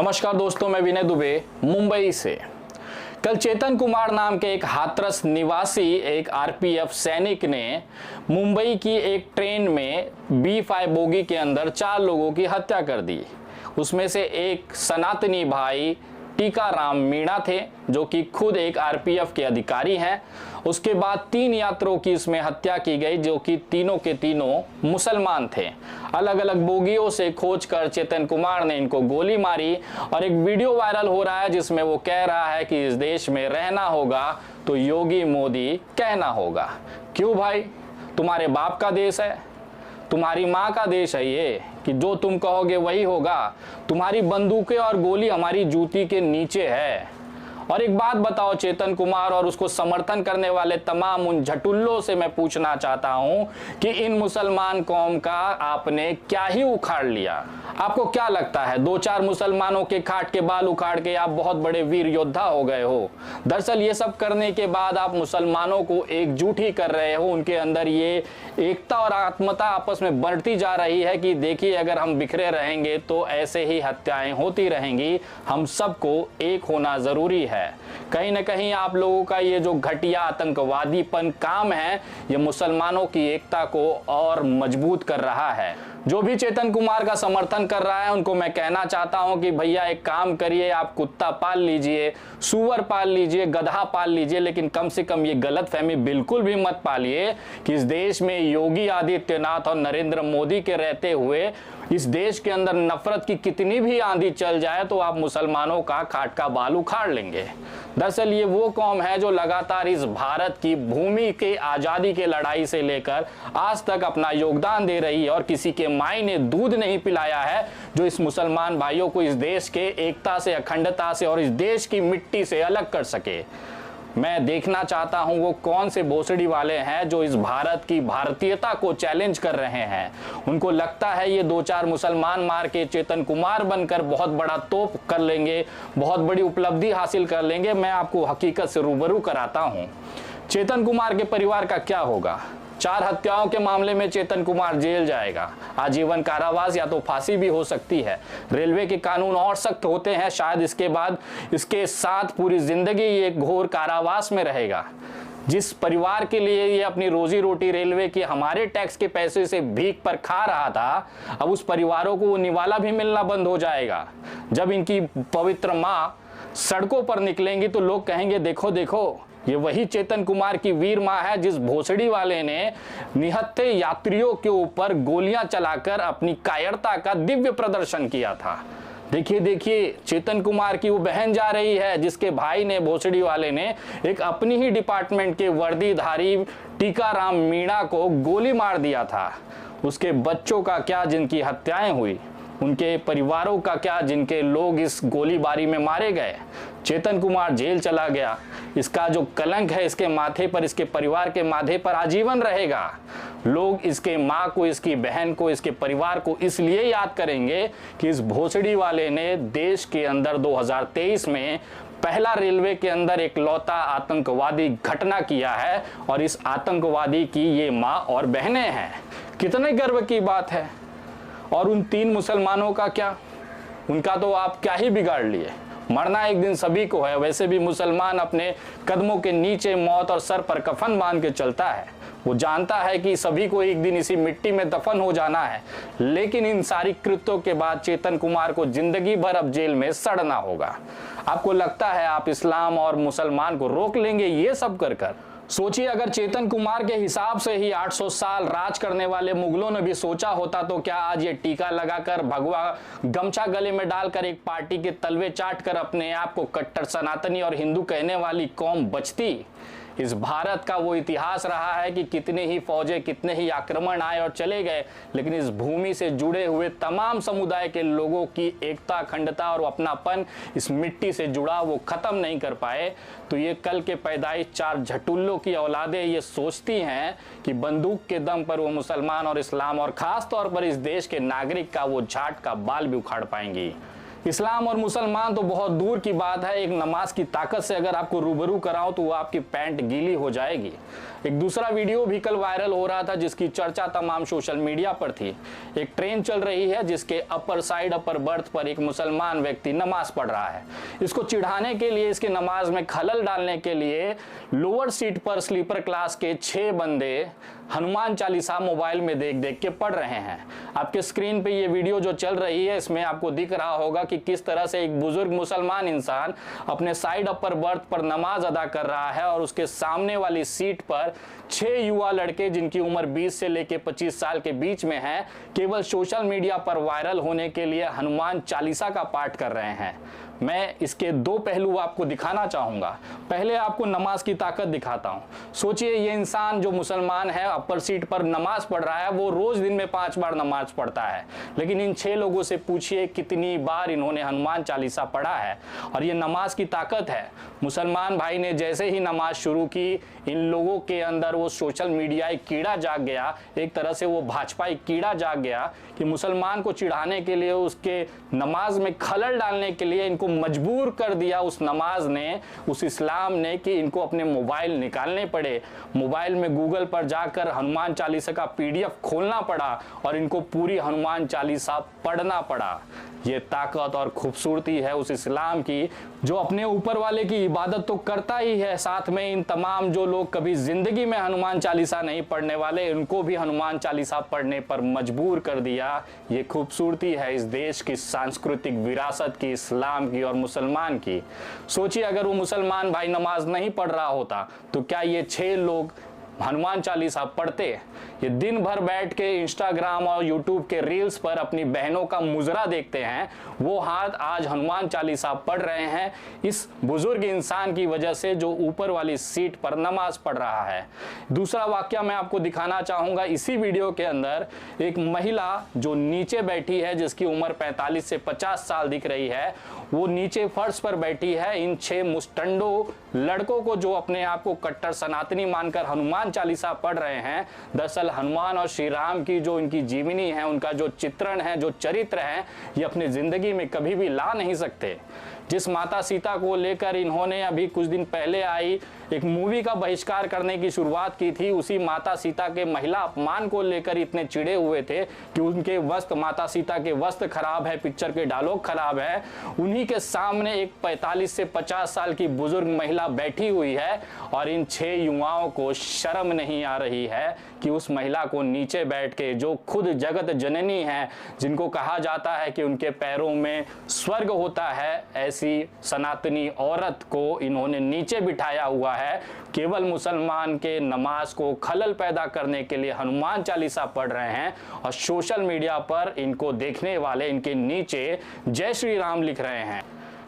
नमस्कार दोस्तों, मैं विनय दुबे मुंबई से। कल चेतन कुमार नाम के एक हाथरस निवासी एक आरपीएफ सैनिक ने मुंबई की एक ट्रेन में B5 बोगी के अंदर 4 लोगों की हत्या कर दी। उसमें से एक सनातनी भाई टीकाराम मीणा थे, जो कि खुद एक आरपीएफ के अधिकारी हैं। उसके बाद 3 यात्रियों की इसमें हत्या की गई, जो कि तीनों के तीनों मुसलमान थे। अलग अलग बोगियों से खोजकर चेतन कुमार ने इनको गोली मारी और एक वीडियो वायरल हो रहा है जिसमें वो कह रहा है कि इस देश में रहना होगा तो योगी मोदी कहना होगा। क्यों भाई, तुम्हारे बाप का देश है, तुम्हारी माँ का देश है ये, कि जो तुम कहोगे वही होगा। तुम्हारी बंदूकें और गोली हमारी जूती के नीचे है। और एक बात बताओ, चेतन कुमार और उसको समर्थन करने वाले तमाम उन झटुल्लों से मैं पूछना चाहता हूं कि इन मुसलमान कौम का आपने क्या ही उखाड़ लिया? आपको क्या लगता है 2-4 मुसलमानों के खाट के बाल उखाड़ के आप बहुत बड़े वीर योद्धा हो गए हो? दरअसल ये सब करने के बाद आप मुसलमानों को एकजुट ही कर रहे हो। उनके अंदर ये एकता और आत्मता आपस में बढ़ती जा रही है कि देखिए, अगर हम बिखरे रहेंगे तो ऐसे ही हत्याएं होती रहेंगी। हम सबको एक होना जरूरी है। कहीं ना कहीं आप लोगों का ये जो घटिया आतंकवादीपन काम है, ये मुसलमानों की एकता को और मजबूत कर रहा है। जो भी चेतन कुमार का समर्थन कर रहा है, उनको मैं कहना चाहता हूं कि भैया एक काम करिए, आप कुत्ता पाल लीजिए, सूअर पाल लीजिए, गधा पाल लीजिए, लेकिन कम से कम ये गलतफहमी बिल्कुल भी मत पालिए कि इस देश में योगी आदित्यनाथ और नरेंद्र मोदी के रहते हुए इस देश के अंदर नफरत की कितनी भी आंधी चल जाए तो आप मुसलमानों का खाट का बाल उखाड़ लेंगे। दरअसल ये वो कौम है जो लगातार इस भारत की भूमि के आजादी के लड़ाई से लेकर आज तक अपना योगदान दे रही है, और किसी के माई ने दूध नहीं पिलाया है जो इस मुसलमान भाइयों को इस देश के एकता से, अखंडता से और इस देश की मिट्टी से अलग कर सके। मैं देखना चाहता हूं वो कौन से भोसड़ी वाले हैं जो इस भारत की भारतीयता को चैलेंज कर रहे हैं। उनको लगता है ये 2-4 मुसलमान मार के चेतन कुमार बनकर बहुत बड़ा तोप कर लेंगे, बहुत बड़ी उपलब्धि हासिल कर लेंगे। मैं आपको हकीकत से रूबरू कराता हूं। चेतन कुमार के परिवार का क्या होगा? 4 हत्याओं के मामले में चेतन कुमार जेल जाएगा, आजीवन कारावास या तो फांसी भी हो सकती है। रेलवे के कानून और सख्त होते हैं, शायद इसके बाद इसके साथ पूरी जिंदगी ये घोर कारावास में रहेगा। जिस परिवार के लिए ये अपनी रोजी रोटी रेलवे की हमारे टैक्स के पैसे से भीख पर खा रहा था, अब उस परिवारों को वो निवाला भी मिलना बंद हो जाएगा। जब इनकी पवित्र माँ सड़कों पर निकलेंगी तो लोग कहेंगे, देखो देखो, ये वही चेतन कुमार की वीर माँ है जिस भोसड़ी वाले ने निहत्थे यात्रियों के ऊपर गोलियां चलाकर अपनी कायरता का दिव्य प्रदर्शन किया था। देखिए देखिए, चेतन कुमार की वो बहन जा रही है जिसके भाई ने, भोसड़ी वाले ने, एक अपनी ही डिपार्टमेंट के वर्दीधारी टीकाराम मीणा को गोली मार दिया था। उसके बच्चों का क्या जिनकी हत्याएं हुई? उनके परिवारों का क्या जिनके लोग इस गोलीबारी में मारे गए? चेतन कुमार जेल चला गया, इसका जो कलंक है इसके माथे पर, इसके परिवार के माथे पर आजीवन रहेगा। लोग इसके माँ को, इसकी बहन को, इसके परिवार को इसलिए याद करेंगे कि इस भोसड़ी वाले ने देश के अंदर 2023 में पहला रेलवे के अंदर एक लौता आतंकवादी घटना किया है, और इस आतंकवादी की ये माँ और बहनें हैं। कितने गर्व की बात है। और उन 3 मुसलमानों का क्या? उनका तो आप क्या ही बिगाड़ लिए। मरना एक दिन सभी को है। वैसे भी मुसलमान अपने कदमों के नीचे मौत और सर पर कफन बांध के चलता है। वो जानता है कि सभी को एक दिन इसी मिट्टी में दफन हो जाना है, लेकिन इन सारी कृत्यों के बाद चेतन कुमार को जिंदगी भर अब जेल में सड़ना होगा। आपको लगता है आप इस्लाम और मुसलमान को रोक लेंगे ये सब कर कर? सोचिए, अगर चेतन कुमार के हिसाब से ही 800 साल राज करने वाले मुगलों ने भी सोचा होता तो क्या आज ये टीका लगाकर, भगवा गमछा गले में डालकर, एक पार्टी के तलवे चाट कर अपने आप को कट्टर सनातनी और हिंदू कहने वाली कौम बचती? इस भारत का वो इतिहास रहा है कि कितने ही फौजें, कितने ही आक्रमण आए और चले गए, लेकिन इस भूमि से जुड़े हुए तमाम समुदाय के लोगों की एकता, अखंडता और अपनापन, इस मिट्टी से जुड़ा, वो खत्म नहीं कर पाए। तो ये कल के पैदाइश 4 झटुल्लों की औलादें ये सोचती हैं कि बंदूक के दम पर वो मुसलमान और इस्लाम और खास तौर पर इस देश के नागरिक का वो झाट का बाल भी उखाड़ पाएंगी। इस्लाम और मुसलमान तो बहुत दूर की बात है, एक नमाज की ताकत से अगर आपको रूबरू कराऊं तो वो आपकी पैंट गीली हो जाएगी। एक दूसरा वीडियो भी कल वायरल हो रहा था जिसकी चर्चा तमाम सोशल मीडिया पर थी। एक ट्रेन चल रही है जिसके अपर बर्थ पर एक मुसलमान व्यक्ति नमाज पढ़ रहा है। इसको चिढ़ाने के लिए, इसके नमाज में खलल डालने के लिए लोअर सीट पर स्लीपर क्लास के 6 बंदे हनुमान चालीसा मोबाइल में देख देख के पढ़ रहे हैं। आपके स्क्रीन पे ये वीडियो जो चल रही है इसमें आपको दिख रहा होगा कि किस तरह से एक बुजुर्ग मुसलमान इंसान अपने साइड अपर बर्थ पर नमाज अदा कर रहा है और उसके सामने वाली सीट पर 6 युवा लड़के जिनकी उम्र 20 से लेकर 25 साल के बीच में है, केवल सोशल मीडिया पर वायरल होने के लिए हनुमान चालीसा का पाठ कर रहे हैं। मैं इसके 2 पहलू आपको दिखाना चाहूंगा। पहले आपको नमाज की ताकत दिखाता हूं। सोचिए ये इंसान जो मुसलमान है, अपर सीट पर नमाज पढ़ रहा है, वो रोज दिन में 5 बार नमाज पढ़ता है, लेकिन इन 6 लोगों से पूछिए कितनी बार इन्होंने हनुमान चालीसा पढ़ा है। और ये नमाज की ताकत है। मुसलमान भाई ने जैसे ही नमाज शुरू की, इन लोगों के अंदर वो सोशल मीडिया एक कीड़ा जाग गया, एक तरह से वो भाजपाई कीड़ा जाग गया कि मुसलमान को चिढ़ाने के लिए, उसके नमाज में खलल डालने के लिए इनको मजबूर कर दिया उस नमाज ने, उस इस्लाम ने, कि इनको अपने मोबाइल निकालने पड़े। मोबाइल में गूगल पर जाकर हनुमान चालीसा का PDF खोलना पड़ा और इनको पूरी हनुमान चालीसा पढ़ना पड़ा। ये ताकत और खूबसूरती है उस इस्लाम की जो अपने ऊपर वाले की इबादत तो करता ही है, साथ में इन तमाम जो लोग कभी जिंदगी में हनुमान चालीसा नहीं पढ़ने वाले, उनको भी हनुमान चालीसा पढ़ने पर मजबूर कर दिया। ये खूबसूरती है इस देश की सांस्कृतिक विरासत की, इस्लाम की और मुसलमान की। सोचिए अगर वो मुसलमान भाई नमाज नहीं पढ़ रहा होता तो क्या ये 6 लोग हनुमान चालीसा पढ़ते? ये दिन भर बैठ के इंस्टाग्राम और यूट्यूब के रील्स पर अपनी बहनों का मुजरा देखते हैं, वो हाथ आज हनुमान चालीसा पढ़ रहे हैं इस बुजुर्ग इंसान की वजह से जो ऊपर वाली सीट पर नमाज पढ़ रहा है। दूसरा वाकया मैं आपको दिखाना चाहूंगा इसी वीडियो के अंदर। एक महिला जो नीचे बैठी है, जिसकी उम्र 45 से 50 साल दिख रही है, वो नीचे फर्श पर बैठी है इन 6 मुस्टंडों लड़कों को जो अपने आप को कट्टर सनातनी मानकर हनुमान चालीसा पढ़ रहे हैं। दरअसल हनुमान और श्री राम की जो इनकी जीवनी है, उनका जो चित्रण है, जो चरित्र है, ये अपनी जिंदगी में कभी भी ला नहीं सकते। जिस माता सीता को लेकर इन्होंने अभी कुछ दिन पहले आई एक मूवी का बहिष्कार करने की शुरुआत की थी, उसी माता सीता के महिला अपमान को लेकर इतने चिढ़े हुए थे कि उनके वस्त्र, माता सीता के वस्त्र खराब है, पिक्चर के डायलॉग खराब है। उन्हीं के सामने एक 45 से 50 साल की बुजुर्ग महिला बैठी हुई है और इन 6 युवाओं को शर्म नहीं आ रही है कि उस महिला को नीचे बैठ के, जो खुद जगत जननी है, जिनको कहा जाता है कि उनके पैरों में स्वर्ग होता है, ऐसी सनातनी औरत को इन्होंने नीचे बिठाया हुआ है केवल मुसलमान के नमाज को खलल पैदा करने के लिए हनुमान चालीसा पढ़ रहे हैं। और सोशल मीडिया पर इनको देखने वाले इनके नीचे जय श्री राम लिख रहे हैं।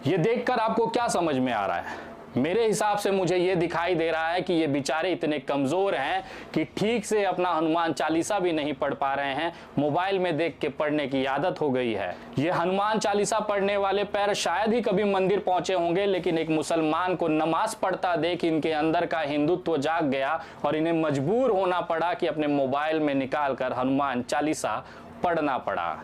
ये देखकर आपको क्या समझ में आ रहा है? मेरे हिसाब से मुझे ये दिखाई दे रहा है कि ये बेचारे इतने कमज़ोर हैं कि ठीक से अपना हनुमान चालीसा भी नहीं पढ़ पा रहे हैं, मोबाइल में देख के पढ़ने की आदत हो गई है। ये हनुमान चालीसा पढ़ने वाले पैर शायद ही कभी मंदिर पहुंचे होंगे, लेकिन एक मुसलमान को नमाज पढ़ता देख इनके अंदर का हिंदुत्व जाग गया और इन्हें मजबूर होना पड़ा कि अपने मोबाइल में निकाल कर हनुमान चालीसा पढ़ना पड़ा।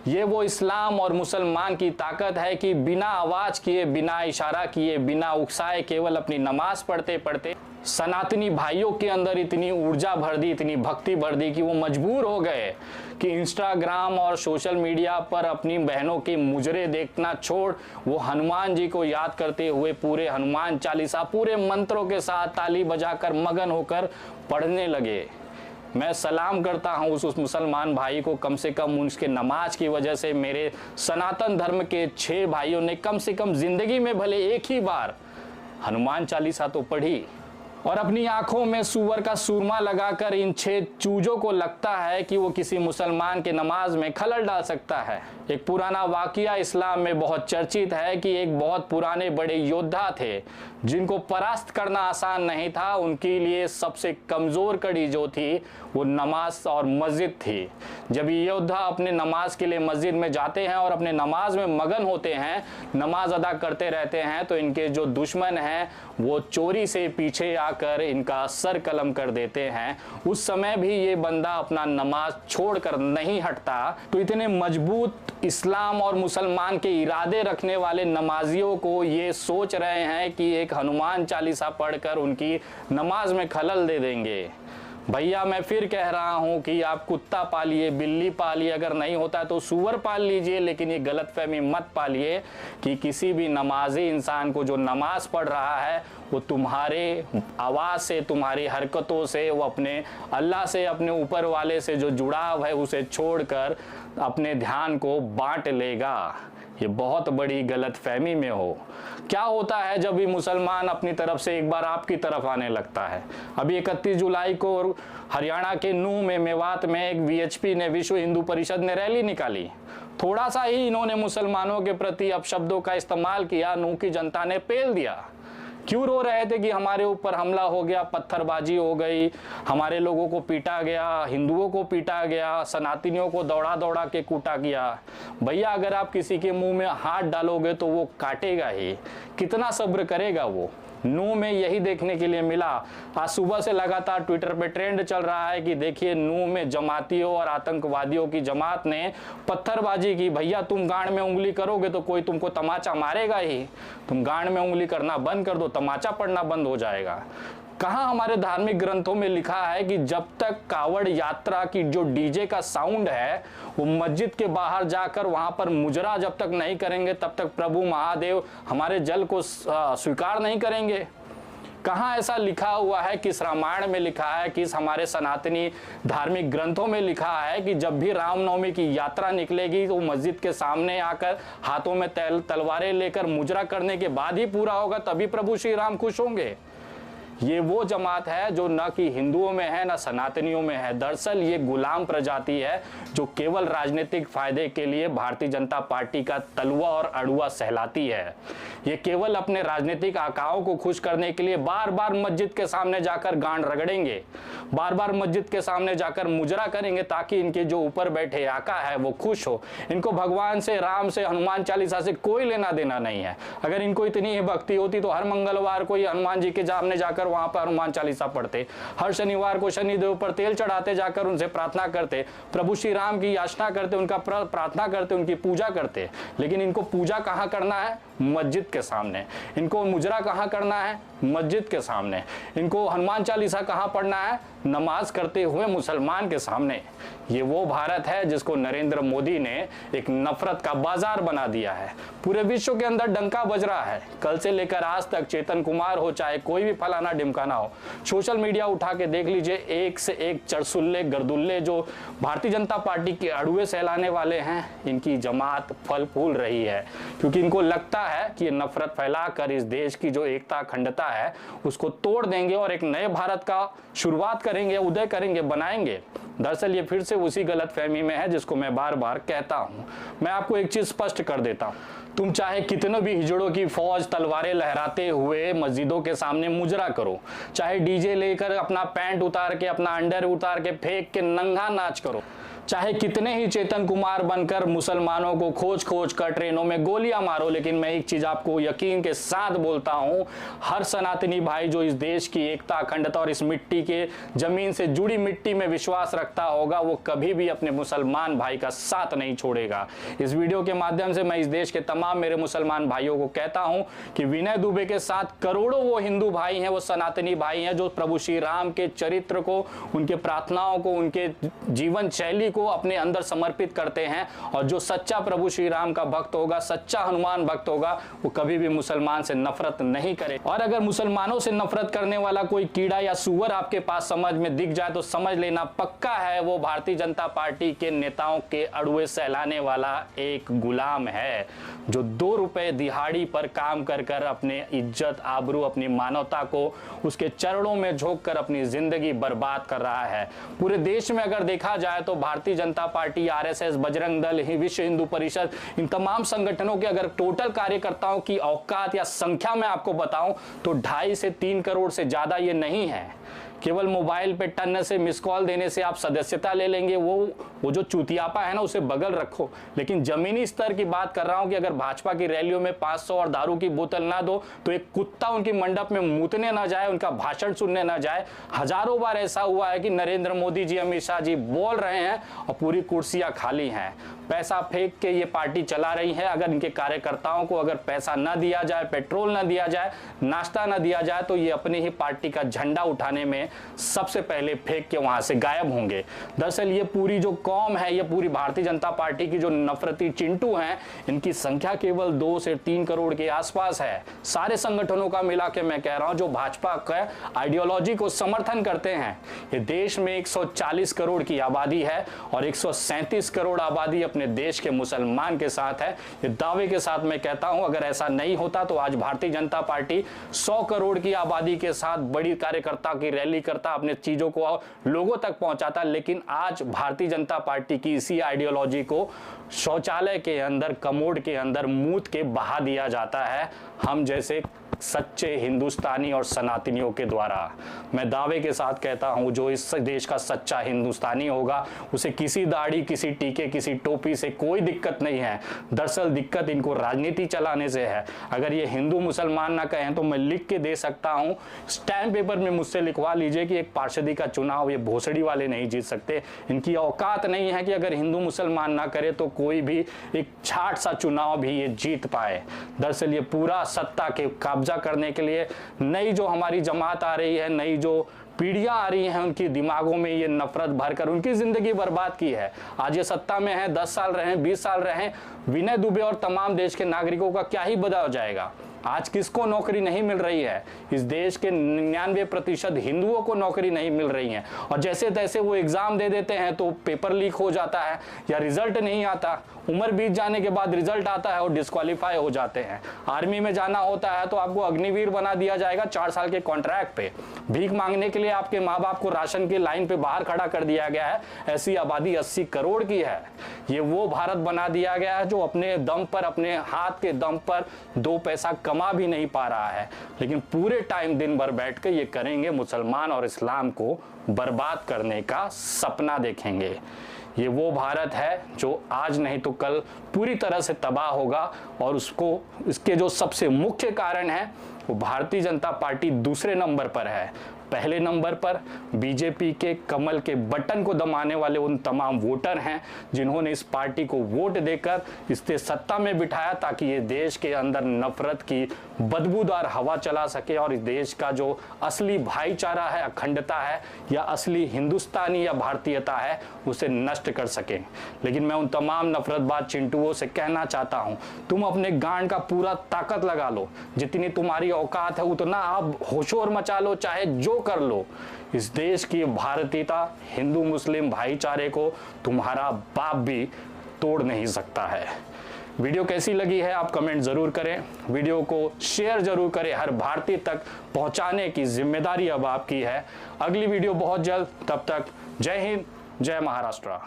ये वो इस्लाम और मुसलमान की ताकत है कि बिना आवाज़ किए, बिना इशारा किए, बिना उकसाए, केवल अपनी नमाज पढ़ते पढ़ते सनातनी भाइयों के अंदर इतनी ऊर्जा भर दी, इतनी भक्ति भर दी कि वो मजबूर हो गए कि इंस्टाग्राम और सोशल मीडिया पर अपनी बहनों के मुजरे देखना छोड़ वो हनुमान जी को याद करते हुए पूरे हनुमान चालीसा पूरे मंत्रों के साथ ताली बजाकर मगन होकर पढ़ने लगे। मैं सलाम करता हूं उस मुसलमान भाई को, कम से कम उसके नमाज की वजह से मेरे सनातन धर्म के 6 भाइयों ने कम से कम जिंदगी में भले एक ही बार हनुमान चालीसा तो पढ़ी। और अपनी आंखों में सूअर का सूरमा लगाकर इन 6 चूजों को लगता है कि वो किसी मुसलमान के नमाज में खलल डाल सकता है। एक पुराना वाकया इस्लाम में बहुत चर्चित है कि एक बहुत पुराने बड़े योद्धा थे जिनको परास्त करना आसान नहीं था। उनके लिए सबसे कमज़ोर कड़ी जो थी वो नमाज और मस्जिद थी। जब ये योद्धा अपने नमाज के लिए मस्जिद में जाते हैं और अपने नमाज में मगन होते हैं, नमाज अदा करते रहते हैं, तो इनके जो दुश्मन हैं वो चोरी से पीछे जाकर इनका सर कलम कर देते हैं, उस समय भी ये बंदा अपना नमाज छोड़कर नहीं हटता। तो इतने मजबूत इस्लाम और मुसलमान के इरादे रखने वाले नमाजियों को ये सोच रहे हैं कि एक हनुमान चालीसा पढ़कर उनकी नमाज में खलल दे देंगे। भैया मैं फिर कह रहा हूं कि आप कुत्ता पालिए, बिल्ली पालिए, अगर नहीं होता है तो सूअर पाल लीजिए, लेकिन ये गलतफहमी मत पालिए कि किसी भी नमाजी इंसान को जो नमाज पढ़ रहा है वो तुम्हारे आवाज़ से, तुम्हारी हरकतों से, वो अपने अल्लाह से, अपने ऊपर वाले से जो जुड़ाव है उसे छोड़कर अपने ध्यान को बांट लेगा। ये बहुत बड़ी गलतफहमी में हो। क्या होता है जब भी मुसलमान अपनी तरफ से एक बार आपकी तरफ आने लगता है? अभी 31 जुलाई को हरियाणा के नूह में, मेवात में एक वीएचपी ने, विश्व हिंदू परिषद ने रैली निकाली। थोड़ा सा ही इन्होंने मुसलमानों के प्रति अपशब्दों का इस्तेमाल किया, नूह की जनता ने पेल दिया। क्यों रो रहे थे कि हमारे ऊपर हमला हो गया, पत्थरबाजी हो गई, हमारे लोगों को पीटा गया, हिंदुओं को पीटा गया, सनातनियों को दौड़ा दौड़ा के कूटा गया। भैया अगर आप किसी के मुंह में हाथ डालोगे तो वो काटेगा ही, कितना सब्र करेगा वो। नूह में यही देखने के लिए मिला। आज सुबह से लगातार ट्विटर पे ट्रेंड चल रहा है कि देखिए नूह में जमातियों और आतंकवादियों की जमात ने पत्थरबाजी की। भैया तुम गांड में उंगली करोगे तो कोई तुमको तमाचा मारेगा ही, तुम गांड में उंगली करना बंद कर दो, तमाचा पड़ना बंद हो जाएगा। कहाँ हमारे धार्मिक ग्रंथों में लिखा है कि जब तक कावड़ यात्रा की जो डीजे का साउंड है वो मस्जिद के बाहर जाकर वहां पर मुजरा जब तक नहीं करेंगे तब तक प्रभु महादेव हमारे जल को स्वीकार नहीं करेंगे? कहाँ ऐसा लिखा हुआ है? किस रामायण में लिखा है, किस हमारे सनातनी धार्मिक ग्रंथों में लिखा है कि जब भी रामनवमी की यात्रा निकलेगी तो मस्जिद के सामने आकर हाथों में तलवारें लेकर मुजरा करने के बाद ही पूरा होगा, तभी प्रभु श्री राम खुश होंगे? ये वो जमात है जो न कि हिंदुओं में है न सनातनियों में है। दरअसल ये गुलाम प्रजाति है जो केवल राजनीतिक फायदे के लिए भारतीय जनता पार्टी का तलवा और अड़ुआ सहलाती है। ये केवल अपने राजनीतिक आकाओं को खुश करने के लिए बार बार मस्जिद के सामने जाकर गांड रगड़ेंगे, बार बार मस्जिद के सामने जाकर मुजरा करेंगे ताकि इनके जो ऊपर बैठे आका है वो खुश हो। इनको भगवान से, राम से, हनुमान चालीसा से कोई लेना देना नहीं है। अगर इनको इतनी ही भक्ति होती तो हर मंगलवार को ये हनुमान जी के सामने जाकर वहां पर हनुमान चालीसा पढ़ते, हर शनिवार को शनिदेव पर तेल चढ़ाते, जाकर उनसे प्रार्थना करते, प्रभु श्री राम की याचना करते, उनका प्रार्थना करते, उनकी पूजा करते। लेकिन इनको पूजा कहाँ करना है? मस्जिद के सामने। इनको मुजरा कहाँ करना है? मस्जिद के सामने। इनको हनुमान चालीसा कहाँ पढ़ना है? नमाज करते हुए मुसलमान के सामने। ये वो भारत है जिसको नरेंद्र मोदी ने एक नफरत का बाजार बना दिया है। पूरे विश्व के अंदर डंका बज रहा है। कल से लेकर आज तक चेतन कुमार हो, चाहे कोई भी फलाना ढिमकाना हो, सोशल मीडिया उठा के देख लीजिए, एक से एक चरसुल्ले गर्दुल्ले जो भारतीय जनता पार्टी के अड़ुए सहलाने वाले हैं, इनकी जमात फल फूल रही है। क्योंकि इनको लगता है कि ये नफरत फैलाकर इस देश की जो एकता अखंडता है उसको तोड़ देंगे और एक नए भारत का शुरुआत करेंगे, उदय करेंगे, बनाएंगे। दरअसल ये फिर से उसी गलतफहमी में है जिसको मैं बार बार कहता हूं। मैं आपको एक चीज स्पष्ट कर देता हूं, तुम चाहे कितने भी हिजड़ों की फौज तलवारें लहराते हुए मस्जिदों के सामने मुजरा करो, चाहे डीजे लेकर अपना पैंट उतार के, अपना अंडर उतार के फेंक के नंगा नाच करो, चाहे कितने ही चेतन कुमार बनकर मुसलमानों को खोज खोज कर ट्रेनों में गोलियां मारो, लेकिन मैं एक चीज आपको यकीन के साथ बोलता हूं, हर सनातनी भाई जो इस देश की एकता अखंडता और इस मिट्टी के जमीन से जुड़ी मिट्टी में विश्वास रखता होगा वो कभी भी अपने मुसलमान भाई का साथ नहीं छोड़ेगा। इस वीडियो के माध्यम से मैं इस देश के तमाम मेरे मुसलमान भाइयों को कहता हूं कि विनय दुबे के साथ करोड़ों वो हिंदू भाई हैं, वो सनातनी भाई हैं जो प्रभु श्री राम के चरित्र को, उनके प्रार्थनाओं को, उनके जीवन शैली को अपने अंदर समर्पित करते हैं। और जो सच्चा प्रभु श्री राम का भक्त होगा, सच्चा हनुमान भक्त होगा, वो कभी भी मुसलमान से नफरत नहीं करे। और अगर मुसलमानों से नफरत करने वाला कोई कीड़ा या सूअर आपके पास समझ में दिख जाए तो समझ लेना पक्का है वो भारतीय जनता पार्टी के नेताओं के अड़ुए सहलाने वाला एक गुलाम है जो 2 रुपए दिहाड़ी पर काम कर कर अपने इज्जत, आबरू, अपनी मानवता को उसके चरणों में झोंक कर अपनी जिंदगी बर्बाद कर रहा है। पूरे देश में अगर देखा जाए तो भारतीय जनता पार्टी, आरएसएस, बजरंग दल, विश्व हिंदू परिषद, इन तमाम संगठनों के अगर टोटल कार्यकर्ताओं की औकात या संख्या में आपको बताऊं तो 2.5 से 3 करोड़ से ज्यादा ये नहीं है। केवल मोबाइल पे टन से मिस कॉल देने से आप सदस्यता ले लेंगे, वो जो चूतियापा है ना उसे बगल रखो। लेकिन जमीनी स्तर की बात कर रहा हूं कि अगर भाजपा की रैलियों में 500 और दारू की बोतल ना दो तो एक कुत्ता उनकी मंडप में मूतने ना जाए, उनका भाषण सुनने ना जाए। हजारों बार ऐसा हुआ है कि नरेंद्र मोदी जी, अमित शाह जी बोल रहे हैं और पूरी कुर्सियां खाली हैं। पैसा फेंक के ये पार्टी चला रही है। अगर इनके कार्यकर्ताओं को अगर पैसा ना दिया जाए, पेट्रोल ना दिया जाए, नाश्ता ना दिया जाए तो ये अपनी ही पार्टी का झंडा उठाने में सबसे पहले फेंक के वहां से गायब होंगे। दरअसल ये पूरी जो कौम है, ये पूरी भारतीय जनता पार्टी की जो नफरती चिंटू हैं, इनकी संख्या केवल 2 से 3 करोड़ के आसपास है। सारे संगठनों का मिला के मैं कह रहा हूं जो भाजपा का आइडियोलॉजी को समर्थन करते हैं। ये देश में 140 करोड़ की आबादी है और 137 करोड़ आबादी अपने देश के मुसलमान के साथ है। ये दावे के साथ मैं कहता हूं अगर ऐसा नहीं होता तो आज भारतीय जनता पार्टी 100 करोड़ की आबादी के साथ बड़ी कार्यकर्ता की रैली करता, अपने चीजों को लोगों तक पहुंचाता। लेकिन आज भारतीय जनता पार्टी की इसी आइडियोलॉजी को शौचालय के अंदर, कमोड के अंदर मूत के बहा दिया जाता है हम जैसे सच्चे हिंदुस्तानी और सनातनियों के द्वारा। मैं दावे के साथ कहता हूं जो इस देश का सच्चा हिंदुस्तानी होगा उसे किसी दाढ़ी, किसी टीके, किसी टोपी से कोई दिक्कत नहीं है। दरअसल दिक्कत इनको राजनीति चलाने से है। अगर ये हिंदू मुसलमान ना कहें तो मैं लिख के दे सकता हूं, स्टैम्प पेपर में मुझसे लिखवा लीजिए कि एक पार्षदी का चुनाव ये भोसड़ी वाले नहीं जीत सकते। इनकी औकात नहीं है कि अगर हिंदू मुसलमान ना करे तो कोई भी एक छाट सा चुनाव भी ये जीत पाए। दरअसल ये पूरा सत्ता के कब्जा करने के लिए नई जो हमारी जमात आ रही है, नई जो पीढ़ियां आ रही हैं, उनकी दिमागों में ये नफरत भरकर उनकी जिंदगी बर्बाद की है। आज ये सत्ता में है, 10 साल रहे, 20 साल रहे, विनय दुबे और तमाम देश के नागरिकों का क्या ही बदल जाएगा। आज किसको नौकरी नहीं मिल रही है? इस देश के 99% हिंदुओं को नौकरी नहीं मिल रही है और जैसे तैसे वो एग्जाम दे देते हैं तो पेपर लीक हो जाता है या रिजल्ट नहीं आता। उम्र बीत जाने के बाद रिजल्ट आता है और डिस्क्वालीफाई हो जाते हैं। आर्मी में जाना होता है तो आपको अग्निवीर बना दिया जाएगा 4 साल के कॉन्ट्रैक्ट पे। भीख मांगने के लिए आपके माँ बाप को राशन की लाइन पे बाहर खड़ा कर दिया गया है। ऐसी आबादी 80 करोड़ की है। ये वो भारत बना दिया गया है जो अपने दम पर, अपने हाथ के दम पर 2 पैसा कमा भी नहीं पा रहा है, लेकिन पूरे टाइम दिन भर बैठ के ये करेंगे, मुसलमान और इस्लाम को बर्बाद करने का सपना देखेंगे। ये वो भारत है जो आज नहीं तो कल पूरी तरह से तबाह होगा और उसको, इसके जो सबसे मुख्य कारण है वो भारतीय जनता पार्टी दूसरे नंबर पर है। पहले नंबर पर बीजेपी के कमल के बटन को दबाने वाले उन तमाम वोटर हैं जिन्होंने इस पार्टी को वोट देकर इसे सत्ता में बिठाया ताकि ये देश के अंदर नफरत की बदबूदार हवा चला सके और इस देश का जो असली भाईचारा है, अखंडता है या असली हिंदुस्तानी या भारतीयता है उसे नष्ट कर सके। लेकिन मैं उन तमाम नफरतबाज चिंटुओं से कहना चाहता हूं, तुम अपने गांड का पूरा ताकत लगा लो, जितनी तुम्हारी औकात है उतना आप होशोर मचा लो, चाहे जो कर लो। इस देश की भारतीयता, हिंदू मुस्लिम भाईचारे को तुम्हारा बाप भी तोड़ नहीं सकता है। वीडियो कैसी लगी है आप कमेंट जरूर करें, वीडियो को शेयर जरूर करें, हर भारतीय तक पहुंचाने की जिम्मेदारी अब आपकी है। अगली वीडियो बहुत जल्द, तब तक जय हिंद, जय महाराष्ट्र।